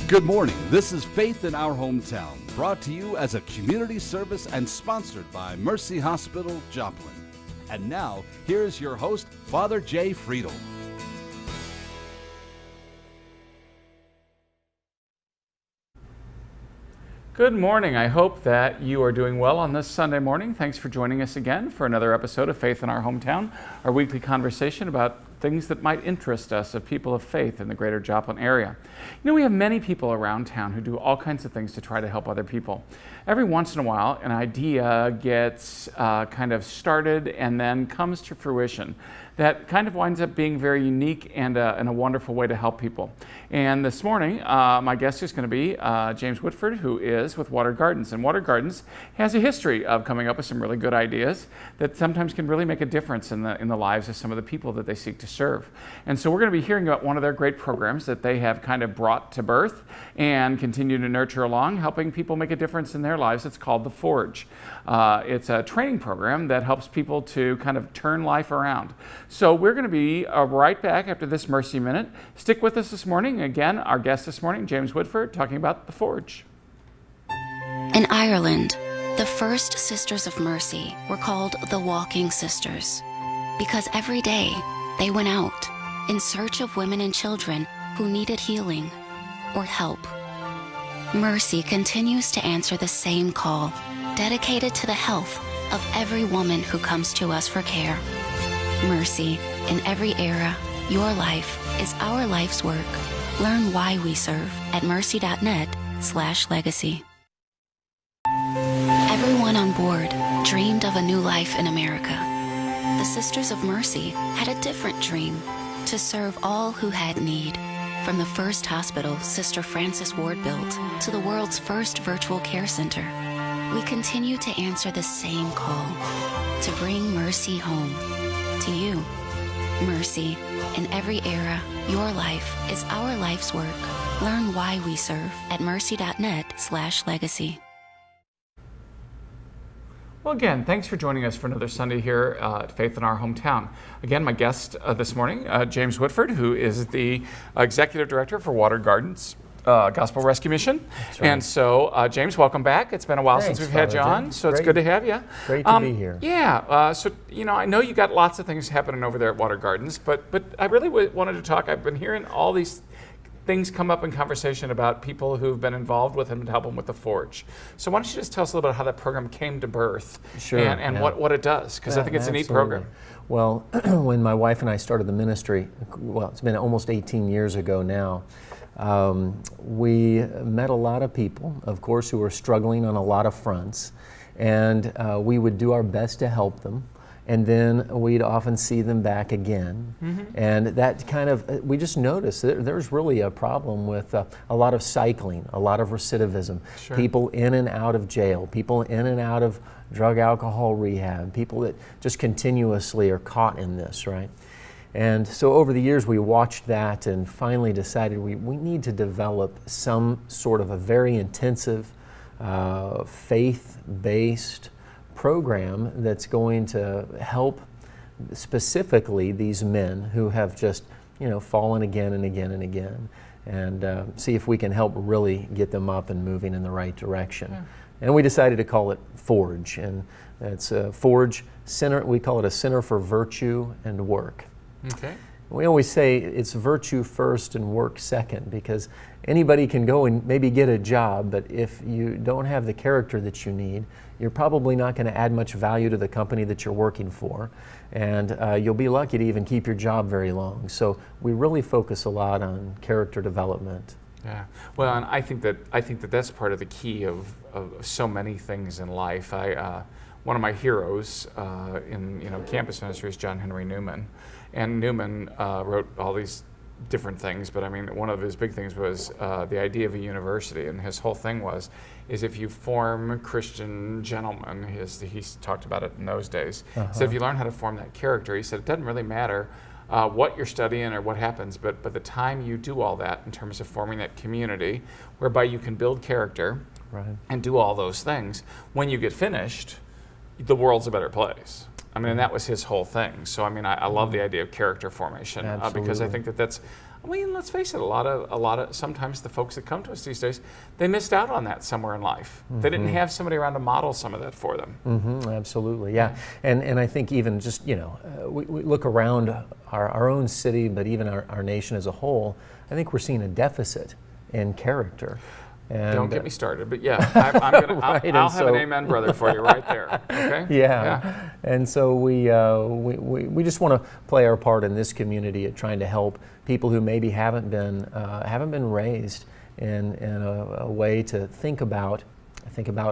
Good morning. This is Faith in Our Hometown, brought to you as a community service and sponsored by Mercy Hospital, Joplin. And now, here's your host, Father Jay Friedel. Good morning. I hope that you are doing well on this Sunday morning. Thanks for joining us again for another episode of Faith in Our Hometown, our weekly conversation about things that might interest us of people of faith in the greater Joplin area. You know, we have many people around town who do all kinds of things to try to help other people. Every once in a while, an idea gets kind of started and then comes to fruition that kind of winds up being very unique and a wonderful way to help people. And this morning, my guest is going to be James Whitford, who is with Water Gardens. And Water Gardens has a history of coming up with some really good ideas that sometimes can really make a difference in the lives of some of the people that they seek to serve. And so we're going to be hearing about one of their great programs that they have kind of brought to birth and continue to nurture along, helping people make a difference in their lives. It's called The Forge. It's a training program that helps people to kind of turn life around. So we're going to be right back after this Mercy Minute. Stick with us this morning. Again, our guest this morning, James Whitford, talking about The Forge. In Ireland, the first Sisters of Mercy were called the Walking Sisters because every day they went out in search of women and children who needed healing or help. Mercy continues to answer the same call, dedicated to the health of every woman who comes to us for care. Mercy, in every era, your life is our life's work. Learn why we serve at mercy.net/legacy. Everyone on board dreamed of a new life in America. The Sisters of Mercy had a different dream: to serve all who had need. From the first hospital Sister Frances Ward built to the world's first virtual care center, we continue to answer the same call: to bring mercy home to you. Mercy, in every era, your life is our life's work. Learn why we serve at mercy.net/legacy. Well, again, thanks for joining us for another Sunday here at Faith in Our Hometown. Again, my guest this morning, James Whitford, who is the Executive Director for Water Gardens Gospel Rescue Mission. That's right. And so, James, welcome back. It's been a while since we've had you on, so it's good to have you. Great to be here. Yeah, so, you know, I know you got lots of things happening over there at Water Gardens, but I really wanted to talk. I've been hearing all these things come up in conversation about people who've been involved with him to help them with the Forge. So why don't you just tell us a little bit how that program came to birth and what it does, because I think it's a neat program. Well, when my wife and I started the ministry, well, it's been almost 18 years ago now, we met a lot of people, of course, who were struggling on a lot of fronts, and we would do our best to help them. And then we'd often see them back again. Mm-hmm. And that kind of, we just noticed that there's really a problem with a lot of cycling, a lot of recidivism, sure. People in and out of jail, people in and out of drug alcohol rehab, people that just continuously are caught in this, right? And so over the years we watched that and finally decided we need to develop some sort of a very intensive, faith-based program that's going to help specifically these men who have just, you know, fallen again and again and again, and see if we can help really get them up and moving in the right direction. Yeah. And we decided to call it Forge, and it's a Forge Center. We call it a Center for Virtue and Work. Okay. We always say it's virtue first and work second, because anybody can go and maybe get a job, but if you don't have the character that you need, you're probably not going to add much value to the company that you're working for, and you'll be lucky to even keep your job very long. So we really focus a lot on character development. Yeah, well, and I think that that's part of the key of so many things in life. One of my heroes in campus ministry is John Henry Newman. And Newman wrote all these different things, but I mean, one of his big things was the idea of a university, and his whole thing is if you form Christian gentlemen, he talked about it in those days. So if you learn how to form that character, he said it doesn't really matter what you're studying or what happens, but the time you do all that in terms of forming that community, whereby you can build character, right, and do all those things, when you get finished, the world's a better place. I mean, and that was his whole thing. So, I mean, I love the idea of character formation because I think that's I mean, let's face it, a lot of sometimes the folks that come to us these days, they missed out on that somewhere in life. They didn't have somebody around to model some of that for them. Absolutely, yeah. And I think even just, we look around our own city, but even our nation as a whole, I think we're seeing a deficit in character. And don't get me started, but yeah, I'll have an amen, brother, for you right there. Okay. Yeah. And so we just want to play our part in this community at trying to help people who maybe haven't been raised in a way to think about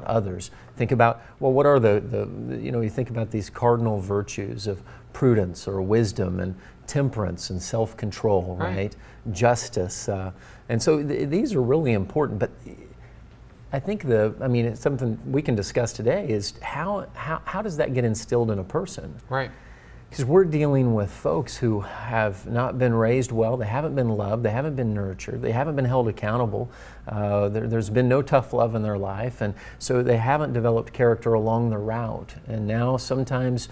others. Think about, well, what are you think about these cardinal virtues of prudence or wisdom and temperance and self-control, right? Justice. And so these are really important, but I think it's something we can discuss today is how does that get instilled in a person? Right. Because we're dealing with folks who have not been raised well, they haven't been loved, they haven't been nurtured, they haven't been held accountable, there's been no tough love in their life, and so they haven't developed character along the route. And now sometimes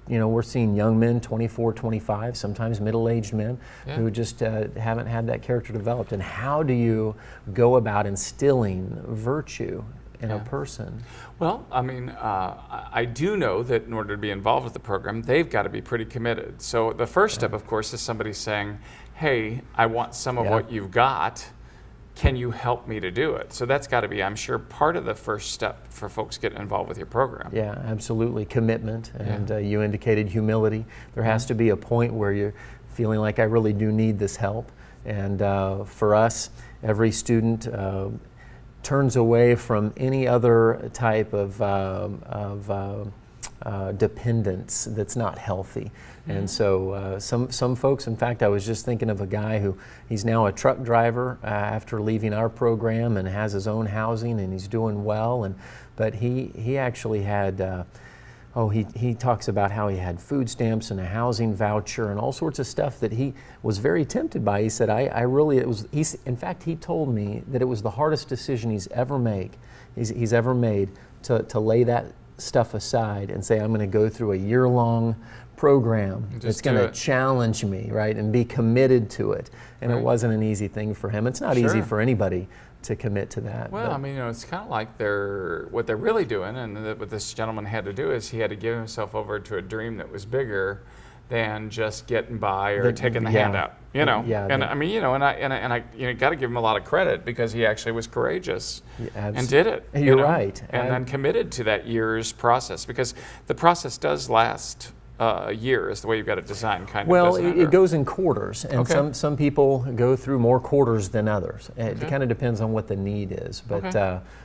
we're seeing young men, 24, 25, sometimes middle-aged men who just haven't had that character developed. And how do you go about instilling virtue in a person? Well, I mean, I do know that in order to be involved with the program, they've got to be pretty committed. So the first step, of course, is somebody saying, hey, I want some of what you've got. Can you help me to do it? So that's got to be, I'm sure, part of the first step for folks getting involved with your program. Yeah, absolutely. Commitment, and you indicated humility. There has to be a point where you're feeling like I really do need this help. And for us, every student turns away from any other type of dependence that's not healthy. And so some folks, in fact, I was just thinking of a guy he's now a truck driver after leaving our program and has his own housing and he's doing well. But he actually had, he talks about how he had food stamps and a housing voucher and all sorts of stuff that he was very tempted by. He said, in fact, he told me that it was the hardest decision he's ever made to lay that stuff aside and say, I'm going to go through a year-long program that's going to challenge me, right, and be committed to it. And it wasn't an easy thing for him. It's not easy for anybody to commit to that. Well, I mean, it's kind of like what they're really doing, and what this gentleman had to do is he had to give himself over to a dream that was bigger than just getting by or taking the handout. And I mean, and I got to give him a lot of credit because he actually was courageous and did it. You're right. And then committed to that year's process, because the process does last a year is the way you've got it designed, kind of. Well, it goes in quarters, and some people go through more quarters than others. It kind of depends on what the need is. But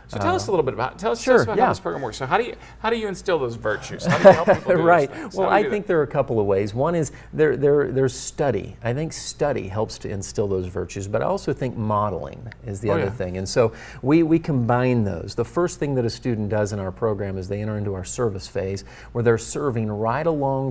so tell us a little bit about how this program works. So how do you instill those virtues? How do you help people do right. those things? Well, I think there are a couple of ways. One is there's study. I think study helps to instill those virtues, but I also think modeling is the other thing. And so we combine those. The first thing that a student does in our program is they enter into our service phase, where they're serving right alongside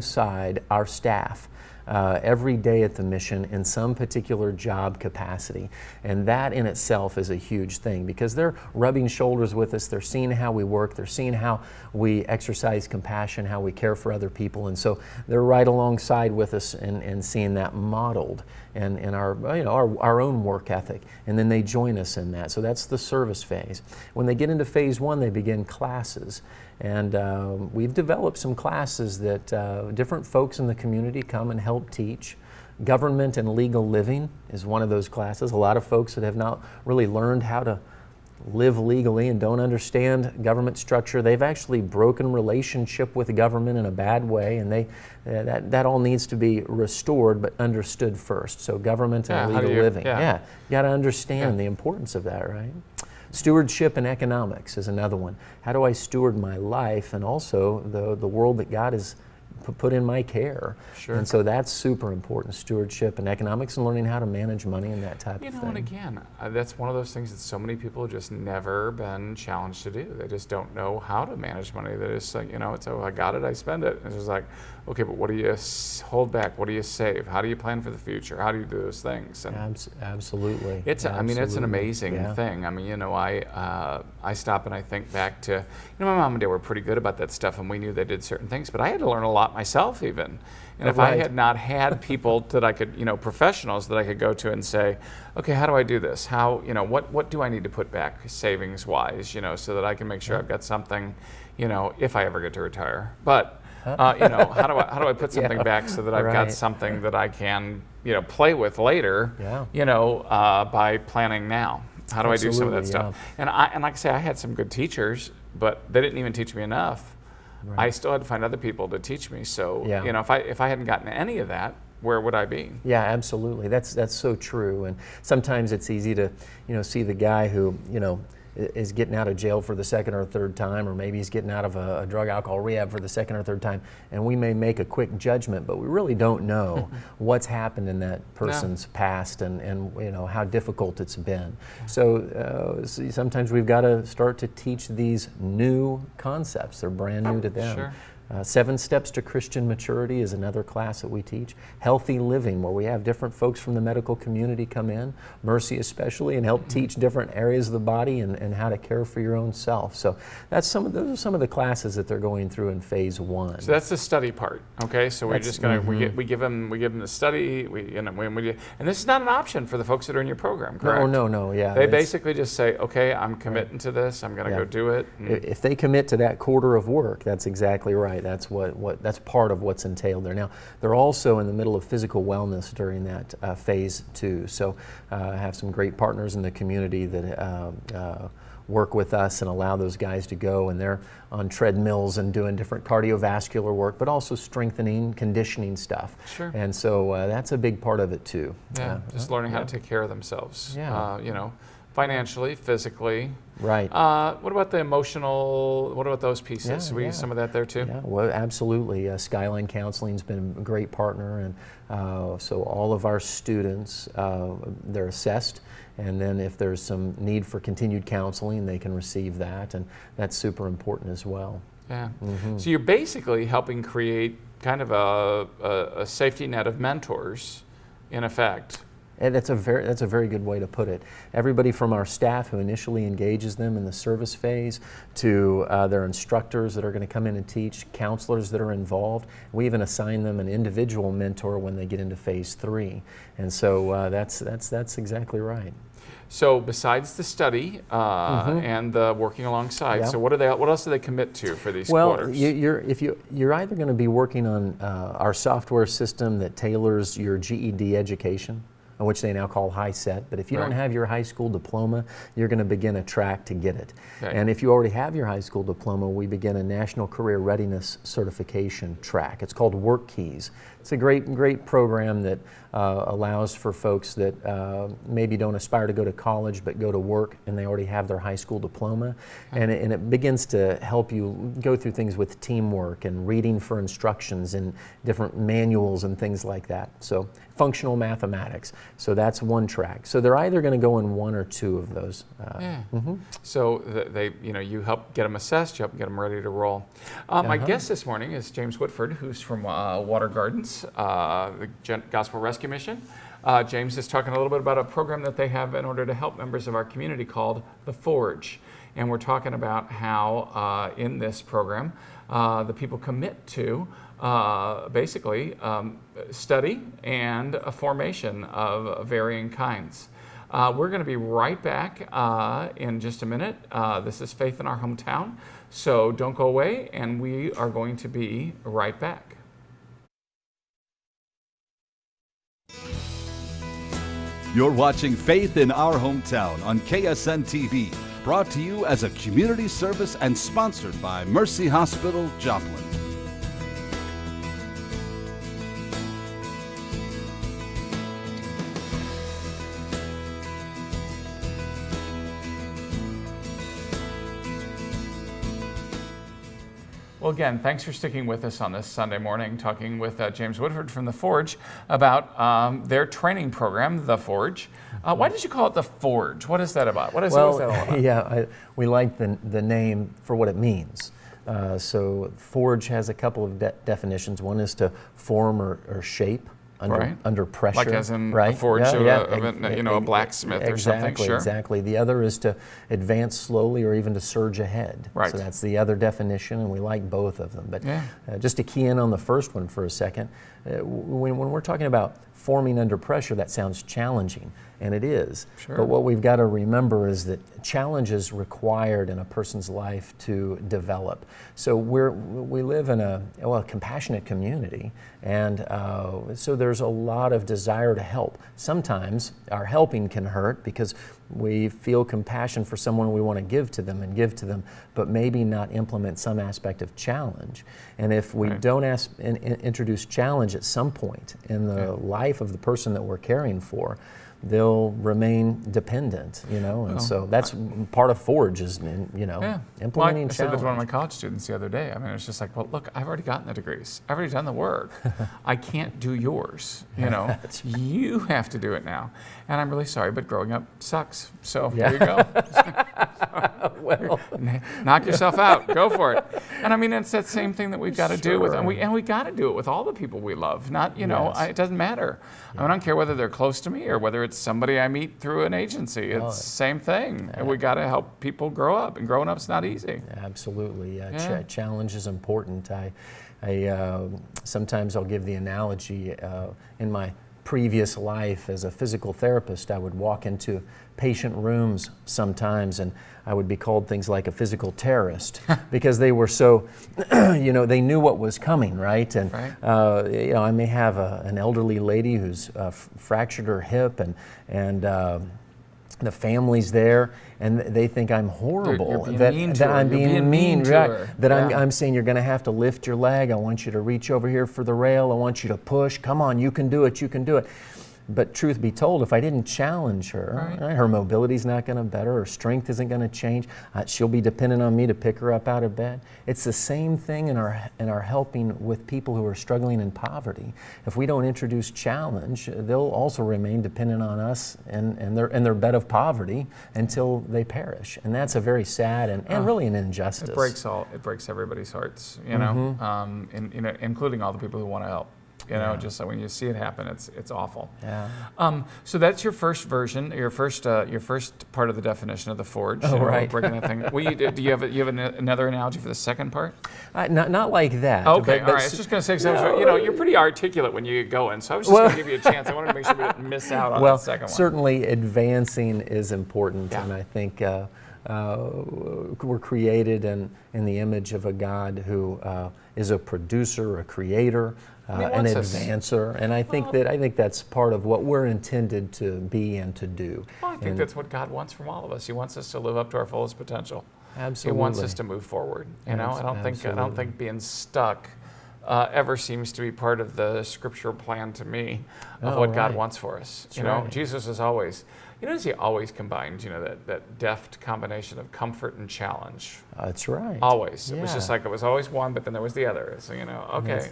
our staff every day at the mission in some particular job capacity. And that in itself is a huge thing, because they're rubbing shoulders with us, they're seeing how we work, they're seeing how we exercise compassion, how we care for other people, and so they're right alongside with us and seeing that modeled in our own work ethic, and then they join us in that. So that's the service phase. When they get into phase one, they begin classes. And we've developed some classes that different folks in the community come and help teach. Government and legal living is one of those classes. A lot of folks that have not really learned how to live legally and don't understand government structure, they've actually broken relationship with government in a bad way, and that all needs to be restored but understood first. So government and legal living. You got to understand the importance of that, right? Stewardship and economics is another one. How do I steward my life and also the world that God has put in my care? Sure. And so that's super important, stewardship and economics, and learning how to manage money and that type of thing. And again, that's one of those things that so many people have just never been challenged to do. They just don't know how to manage money. They're just like, it's, I got it, I spend it. And it's just like, okay, but what do you hold back? What do you save? How do you plan for the future? How do you do those things? And absolutely. I mean, it's an amazing thing. I mean, I stop and I think back to, my mom and dad were pretty good about that stuff, and we knew they did certain things, but I had to learn a lot taught myself even. And if I had not had people that I could, professionals that I could go to and say, okay, how do I do this? How, what do I need to put back savings wise, so that I can make sure I've got something, if I ever get to retire. But, how do I put something back so that I've got something that I can, play with later, by planning now? How do I do some of that stuff? And like I say, I had some good teachers, but they didn't even teach me enough. I still had to find other people to teach me. So, if I hadn't gotten any of that, where would I be? Yeah, absolutely. That's so true. And sometimes it's easy to, see the guy who, is getting out of jail for the second or third time, or maybe he's getting out of a drug alcohol rehab for the second or third time, and we may make a quick judgment, but we really don't know what's happened in that person's past and how difficult it's been. So sometimes we've got to start to teach these new concepts. They're brand new to them. Sure. 7 Steps to Christian Maturity is another class that we teach. Healthy Living, where we have different folks from the medical community come in, Mercy especially, and help teach different areas of the body and how to care for your own self. So those are some of the classes that they're going through in phase 1. So that's the study part, okay? So we're just going to we give them the study, and this is not an option for the folks that are in your program, correct? No, yeah. They basically just say, okay, I'm committing to this. I'm going to go do it. If they commit to that quarter of work, that's exactly right. That's that's part of what's entailed there. Now, they're also in the middle of physical wellness during that phase 2. So I have some great partners in the community that work with us and allow those guys to go, and they're on treadmills and doing different cardiovascular work, but also strengthening, conditioning stuff. Sure. And so that's a big part of it too. Yeah, just learning how to take care of themselves. Yeah. Financially, physically. Right. What about the emotional, what about those pieces? We use some of that there too? Yeah, well, absolutely. Skyline Counseling's been a great partner, and so all of our students, they're assessed, and then if there's some need for continued counseling, they can receive that, and that's super important as well. Yeah. So you're basically helping create kind of a safety net of mentors, in effect. And that's a very good way to put it. Everybody from our staff who initially engages them in the service phase to their instructors that are going to come in and teach, counselors that are involved. We even assign them an individual mentor when they get into phase 3. And so that's exactly right. So besides the study and the working alongside, so what else do they commit to for these quarters? Well, you're either going to be working on our software system that tailors your GED education, which they now call high set, but if you don't have your high school diploma, you're going to begin a track to get it. Okay. And if you already have your high school diploma, we begin a National Career Readiness Certification track. It's called Work Keys. It's a great program that allows for folks that maybe don't aspire to go to college but go to work and they already have their high school diploma. And it begins to help you go through things with teamwork and reading for instructions and different manuals and things like that. So functional mathematics. So that's one track. So they're either going to go in one or two of those. So you help get them assessed, you help get them ready to roll. My guest this morning is James Whitford, who's from Water Gardens, the Gospel Rescue Mission. James is talking a little bit about a program that they have in order to help members of our community called The Forge. And we're talking about how in this program the people commit to basically study and a formation of varying kinds. We're going to be right back in just a minute. This is Faith in Our Hometown, so don't go away, and we are going to be right back. You're watching Faith in Our Hometown on KSN TV, brought to you as a community service and sponsored by Mercy Hospital, Joplin. Well, again, thanks for sticking with us on this Sunday morning, talking with James Whitford from The Forge about their training program, The Forge. Why did you call it The Forge? What is that about? What is that all about? Yeah, we like the name for what it means. So Forge has a couple of definitions. One is to form or shape under pressure. Like as in right? a forge of a blacksmith or something. Exactly, Sure. exactly. The other is to advance slowly or even to surge ahead. Right. So that's the other definition, and we like both of them. But just to key in on the first one for a second, when we're talking about forming under pressure, that sounds challenging, and it is. Sure. But what we've got to remember is that challenge is required in a person's life to develop. So we live in a compassionate community, and so there's a lot of desire to help. Sometimes our helping can hurt because we feel compassion for someone, we want to give to them, but maybe not implement some aspect of challenge. And if we don't introduce challenge at some point in the life of the person that we're caring for, they'll remain dependent, and so that's part of Forge is, implementing I said that challenge. to one of my college students the other day. I mean, it's just like, well, look, I've already gotten the degrees. I've already done the work. I can't do yours, You have to do it now. And I'm really sorry, but growing up sucks. So there you go. Well, knock yourself out. Go for it. And I mean, it's that same thing that we've got to do with, and we got to do it with all the people we love. Not, it doesn't matter. I mean, I don't care whether they're close to me or whether it's somebody I meet through an agency. It's the same thing. And we got to help people grow up, and growing up's not easy. Absolutely. Challenge is important. I sometimes I'll give the analogy in my previous life as a physical therapist, I would walk into patient rooms sometimes and I would be called things like a physical terrorist because they were so, they knew what was coming, right? And, I may have an elderly lady who's fractured her hip and the family's there, and they think I'm horrible. That I'm being mean to her. That I'm saying you're going to have to lift your leg. I want you to reach over here for the rail. I want you to push. Come on, you can do it. You can do it. But truth be told, if I didn't challenge her, her mobility's not going to better, her strength isn't going to change. She'll be dependent on me to pick her up out of bed. It's the same thing in our helping with people who are struggling in poverty. If we don't introduce challenge, they'll also remain dependent on us and their bed of poverty until they perish. And that's a very sad and really an injustice. It breaks everybody's hearts, including all the people who want to help. Just so when you see it happen, it's awful. Yeah. So that's your first version, your first part of the definition of the forge. Right. Breaking that thing. Do you have another analogy for the second part? Not like that. Okay. All right. I was just going to say, you're pretty articulate when you get going, so I was just going to give you a chance. I wanted to make sure we didn't miss out on that second one. Certainly advancing is important, and I think we're created in the image of a God who is a producer, a creator, an advancer, and I think that's part of what we're intended to be and to do. Well, I think that's what God wants from all of us. He wants us to live up to our fullest potential. Absolutely. He wants us to move forward. I don't think being stuck ever seems to be part of the scriptural plan to me of what God wants for us. Jesus is always. He always combined, that deft combination of comfort and challenge. That's right. Always. Yeah. It was just like it was always one, but then there was the other. So, okay.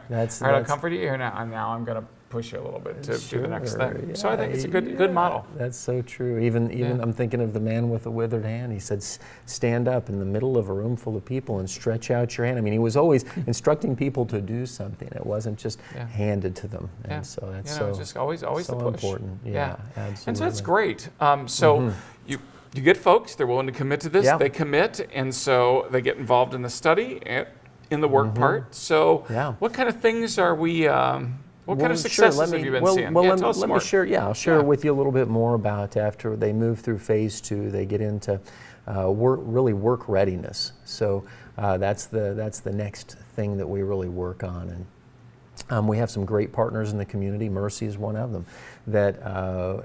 That's all right, I'll comfort you here now, and now I'm going to push you a little bit to do the next thing. Yeah, So I think it's a good model. That's so true. Even I'm thinking of the man with the withered hand. He said, stand up in the middle of a room full of people and stretch out your hand. I mean, he was always instructing people to do something. It wasn't just handed to them. And so that's just always so the push. Important. Yeah, absolutely. And so that's great. You get folks, they're willing to commit to this. They commit, and so they get involved in the study, in the work part. So what kind of things are we... What kind of successes have you been seeing? Let me share. I'll share with you a little bit more about after they move through phase 2. They get into work readiness. So that's the next thing that we really work on. And we have some great partners in the community. Mercy is one of them that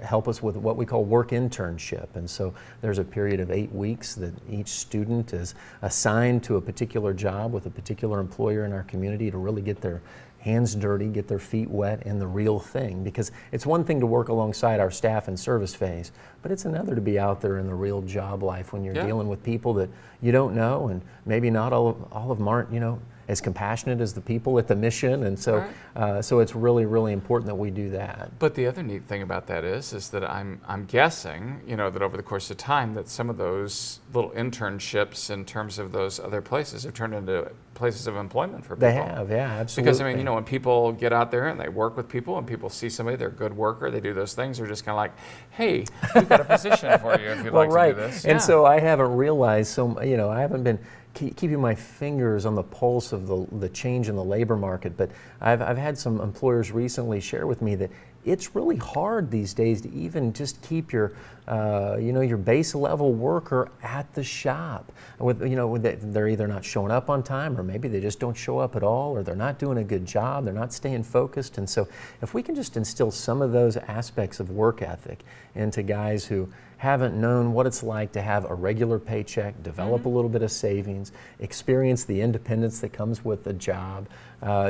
help us with what we call work internship. And so there's a period of 8 weeks that each student is assigned to a particular job with a particular employer in our community to really get their hands dirty, get their feet wet in the real thing. Because it's one thing to work alongside our staff in service phase, but it's another to be out there in the real job life when you're dealing with people that you don't know, and maybe not all of them aren't, as compassionate as the people at the mission, and so so it's really, really important that we do that. But the other neat thing about that is that I'm guessing, that over the course of time, that some of those little internships in terms of those other places have turned into places of employment for people. They have, yeah, absolutely. Because when people get out there and they work with people, and people see somebody, they're a good worker, they do those things, they're just kind of like, hey, we've got a position for you if you'd like to do this. And so I haven't realized, I haven't been keeping my fingers on the pulse of the change in the labor market, but I've had some employers recently share with me that it's really hard these days to even just keep your base level worker at the shop. They're either not showing up on time, or maybe they just don't show up at all, or they're not doing a good job, they're not staying focused. And so if we can just instill some of those aspects of work ethic into guys who haven't known what it's like to have a regular paycheck, develop a little bit of savings, experience the independence that comes with a job,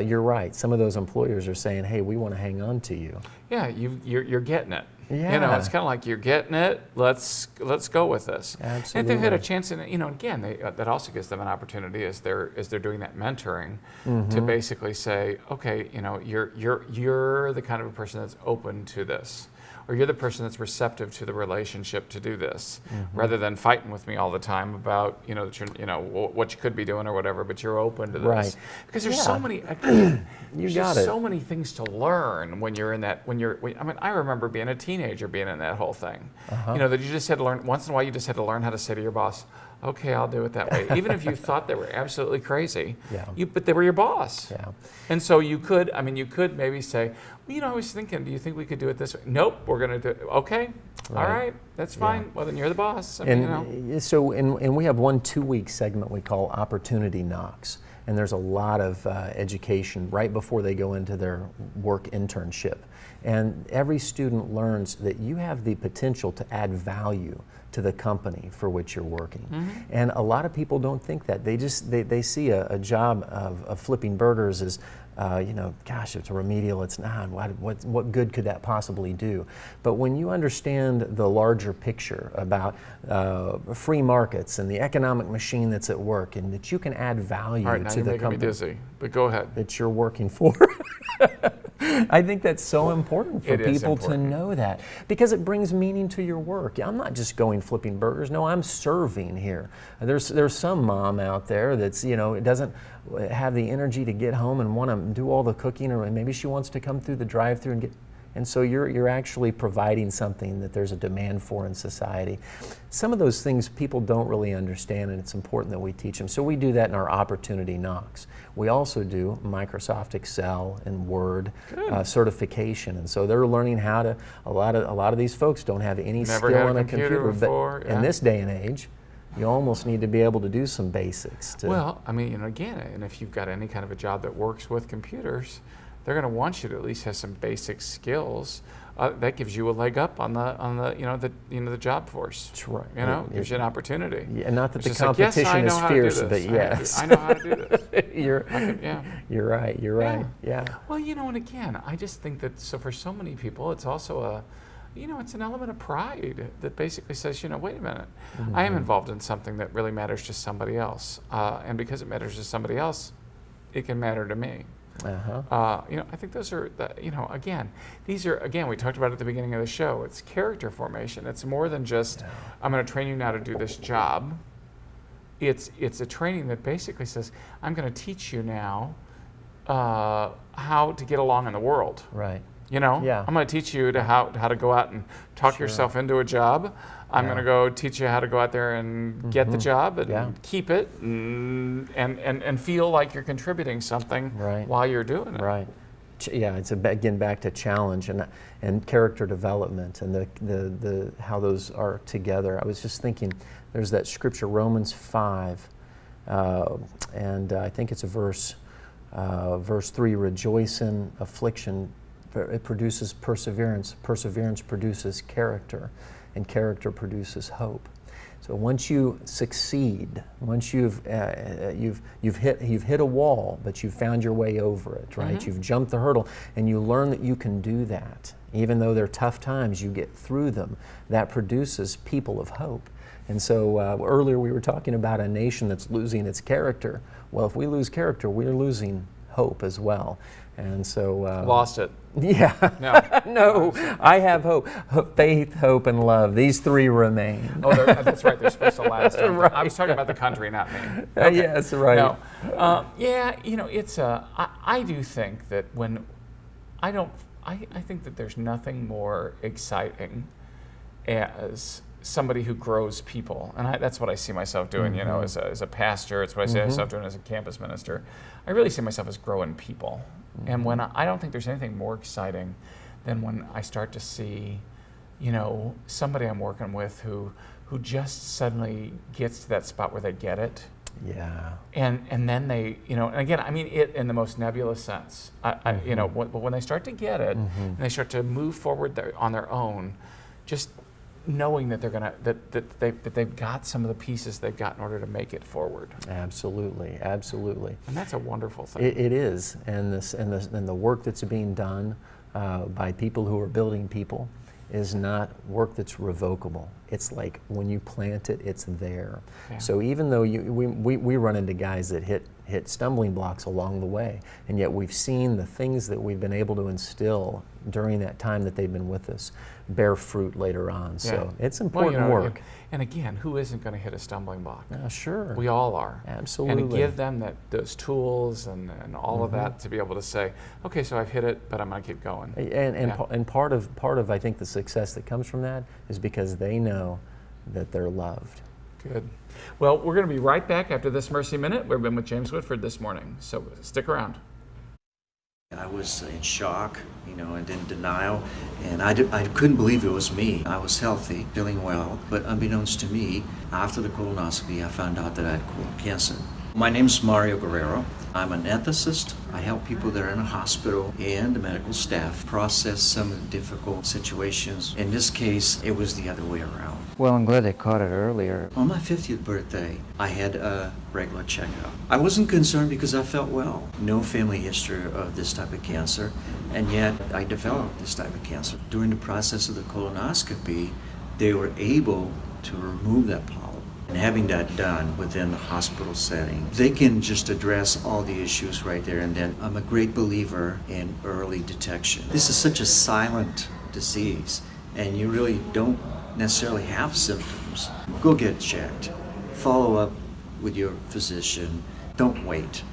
you're right. Some of those employers are saying, hey, we want to hang on to you. Yeah, you're getting it. Yeah. It's kind of like, you're getting it. Let's go with this. Absolutely. And if they've had a chance, and again, that also gives them an opportunity as they're doing that mentoring to basically say, okay, you're the kind of a person that's open to this, or you're the person that's receptive to the relationship to do this, rather than fighting with me all the time about what you could be doing or whatever. But you're open to this, right? Because there's so many. So many things to learn when you're in that. I remember being a teenager, being in that whole thing. That you just had to learn once in a while. You just had to learn how to say to your boss, okay, I'll do it that way. Even if you thought they were absolutely crazy, but they were your boss. Yeah. And so you could maybe say, I was thinking, do you think we could do it this way? Nope, we're going to do it. Okay, all right, that's fine. Yeah. Well, then you're the boss. So we have one 2-week segment we call Opportunity Knocks. And there's a lot of education right before they go into their work internship. And every student learns that you have the potential to add value to the company for which you're working. And a lot of people don't think that. They see a job of flipping burgers as, gosh, it's remedial, it's not. What good could that possibly do? But when you understand the larger picture about free markets and the economic machine that's at work, and that you can add value to the company. Me dizzy, but go ahead. That you're working for. I think that's so important for people to know that, because it brings meaning to your work. I'm not just going flipping burgers. No, I'm serving here. There's some mom out there that's doesn't have the energy to get home and want to do all the cooking, or maybe she wants to come through the drive-thru and get. And so you're actually providing something that there's a demand for in society. Some of those things people don't really understand, and it's important that we teach them. So we do that in our Opportunity Knocks. We also do Microsoft Excel and Word certification, and so they're learning how to. A lot of these folks don't have any skill on a computer before, but in this day and age, you almost need to be able to do some basics. Again, and if you've got any kind of a job that works with computers, they're going to want you to at least have some basic skills. That gives you a leg up on the job force. That's right. Gives you an opportunity. Yeah, not that the competition is fierce, but yes, I know how to do this. You're right. Yeah. Well, and again, I just think that for so many people, it's also it's an element of pride that basically says, wait a minute, I am involved in something that really matters to somebody else, and because it matters to somebody else, it can matter to me. I think those are, these are, we talked about it at the beginning of the show, it's character formation. It's more than just, I'm going to train you now to do this job. It's a training that basically says, I'm going to teach you now how to get along in the world. Right. I'm going to teach you how to go out and talk yourself into a job. I'm going to go teach you how to go out there and get the job and keep it and feel like you're contributing something while you're doing it. Right. Yeah, it's again back to challenge and character development and the how those are together. I was just thinking, there's that scripture, Romans 5, and I think it's a verse 3, rejoice in affliction. It produces perseverance. Perseverance produces character, and character produces hope. So once you succeed, once you've hit a wall, but you've found your way over it, right? You've jumped the hurdle, and you learn that you can do that. Even though they're tough times, you get through them. That produces people of hope. And so earlier we were talking about a nation that's losing its character. Well, if we lose character, we're losing hope as well. And so lost it. Yeah. No. No. I have hope. Faith, hope, and love. These three remain. Oh, that's right. They're supposed to last. Right. I was talking about the country, not me. Okay. Yes, right. No. Yeah. It's I do think that when I think that there's nothing more exciting as somebody who grows people, and that's what I see myself doing. As a pastor, it's what I see myself doing as a campus minister. I really see myself as growing people, and when I don't think there's anything more exciting than when I start to see, somebody I'm working with who just suddenly gets to that spot where they get it. Yeah. And then they, and again, I mean it in the most nebulous sense. But when they start to get it, and they start to move forward on their own, just knowing that they're gonna that they've got some of the pieces they've got in order to make it forward. Absolutely, absolutely. And that's a wonderful thing. It is, and the work that's being done by people who are building people is not work that's revocable. It's like when you plant it, it's there. Yeah. So even though we run into guys that hit stumbling blocks along the way, and yet we've seen the things that we've been able to instill during that time that they've been with us bear fruit later on. So it's important work. And again, who isn't going to hit a stumbling block? Sure. We all are. Absolutely. And to give them those tools and all of that to be able to say, okay, so I've hit it, but I'm going to keep going. And part of I think the success that comes from that is because they know that they're loved. Good. Well, we're going to be right back after this Mercy Minute. We've been with James Whitford this morning, so stick around. I was in shock, and in denial, and I couldn't believe it was me. I was healthy, feeling well, but unbeknownst to me, after the colonoscopy, I found out that I had colon cancer. My name's Mario Guerrero. I'm an ethicist. I help people that are in a hospital and the medical staff process some of the difficult situations. In this case, it was the other way around. Well, I'm glad they caught it earlier. On my 50th birthday, I had a regular checkup. I wasn't concerned because I felt well. No family history of this type of cancer, and yet I developed this type of cancer. During the process of the colonoscopy, they were able to remove that polyp. And having that done within the hospital setting, they can just address all the issues right there and then. I'm a great believer in early detection. This is such a silent disease, and you really don't necessarily have symptoms. Go get checked. Follow up with your physician. Don't wait.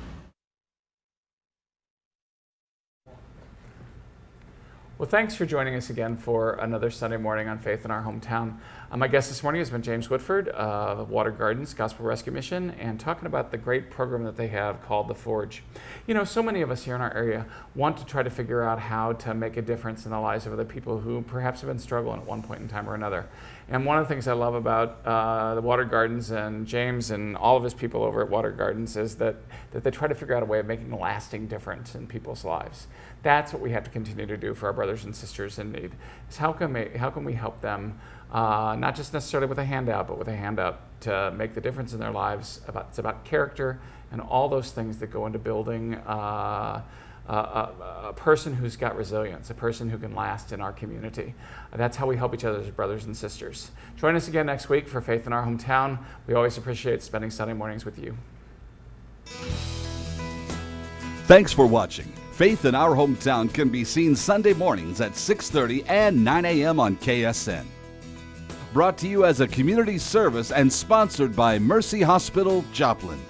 Well, thanks for joining us again for another Sunday morning on Faith in Our Hometown. My guest this morning has been James Whitford of Water Gardens Gospel Rescue Mission, and talking about the great program that they have called The Forge. So many of us here in our area want to try to figure out how to make a difference in the lives of other people who perhaps have been struggling at one point in time or another. And one of the things I love about the Water Gardens and James and all of his people over at Water Gardens is that they try to figure out a way of making a lasting difference in people's lives. That's what we have to continue to do for our brothers and sisters in need. Is how can we help them, not just necessarily with a handout, but with a hand up to make the difference in their lives. It's about character and all those things that go into building a person who's got resilience, a person who can last in our community. That's how we help each other as brothers and sisters. Join us again next week for Faith in Our Hometown. We always appreciate spending Sunday mornings with you. Thanks for watching. Faith in Our Hometown can be seen Sunday mornings at 6:30 and 9 a.m. on KSN. Brought to you as a community service and sponsored by Mercy Hospital, Joplin.